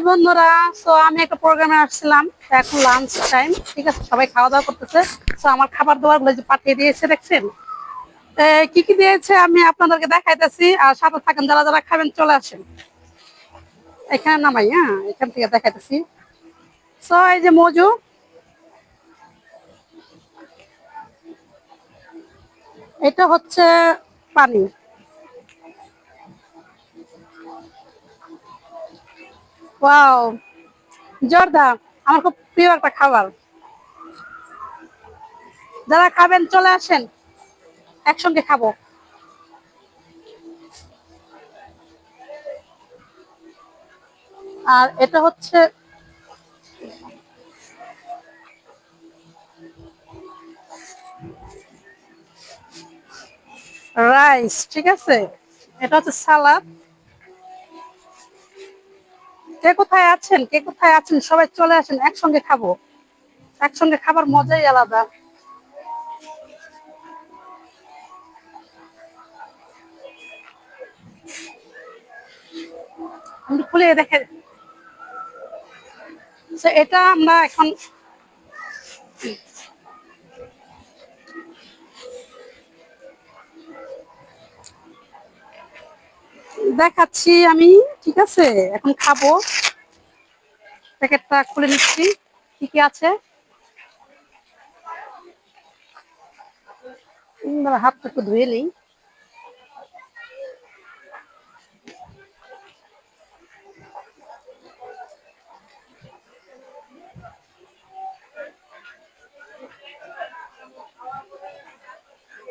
বন্ধুরা, সো আমি একটা প্রোগ্রামে আসছিলাম। এখন লাঞ্চ টাইম, ঠিক আছে, সবাই খাওয়া দাওয়া করতেছে। সো আমার খাবার দাবার গুলো যে পাঠিয়ে দিয়েছে দেখছেন। কি কি দিয়েছে আমি আপনাদেরকে দেখাইতেছি, আর সাথে থাকেন, যারা যারা খাবেন চলে আসেন। এখানে নামাই, হ্যাঁ, এখান থেকে দেখাইতেছি। সো এই যে মজু, এটা হচ্ছে পানি। ওয়াও, জর্দা, আমার খুব প্রিয় একটা খাবার। যারা খাবেন চলে আসেন, একসঙ্গে খাবো। আর এটা হচ্ছে রাইস, ঠিক আছে। এটা হচ্ছে সালাদ। কে কোথায় আছেন সবাই চলে আসেন, একসঙ্গে খাবো। একসঙ্গে খাবার মজাই আলাদা। আমি খুলে দেখে। এটা আমরা এখন দেখাচ্ছি আমি, ঠিক আছে। এখন খাবো। প্যাকেটটা খুলে নিচ্ছি, কি কি আছে। হাতটা একটু ধুয়ে নিই।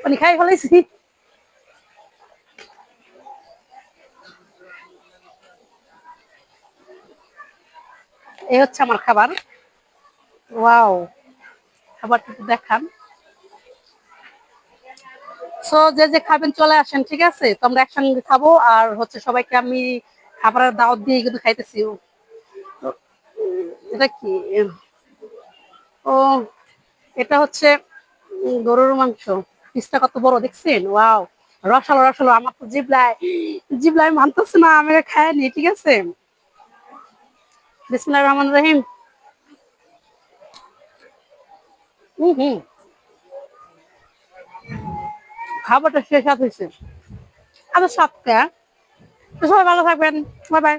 পানি খাই ফেলাইছি। এই হচ্ছে আমার খাবার। ওয়াও, খাবারটা একটু দেখান। সো যে যে খাবেন চলে আসেন, ঠিক আছে। তো আমরা একসঙ্গে খাবো, আর হচ্ছে সবাইকে আমি খাবারের দাওয়াত দিয়ে কিন্তু খাইতেছি। তো, এটা কি? ও, এটা হচ্ছে গরুর মাংস। পিসটা কত বড় দেখছেন? ওয়াও, রসালো রসালো। আমার তো জিবলায় জিবলায় মানতেছে না, আমি খাই নি, ঠিক আছে। বিসমিল্লাহির রহমানির রহিম। হম হম, খাবারটা শেষ হয়েছে। আচ্ছা, সাতটা। তো সবাই ভালো থাকবেন। Bye bye.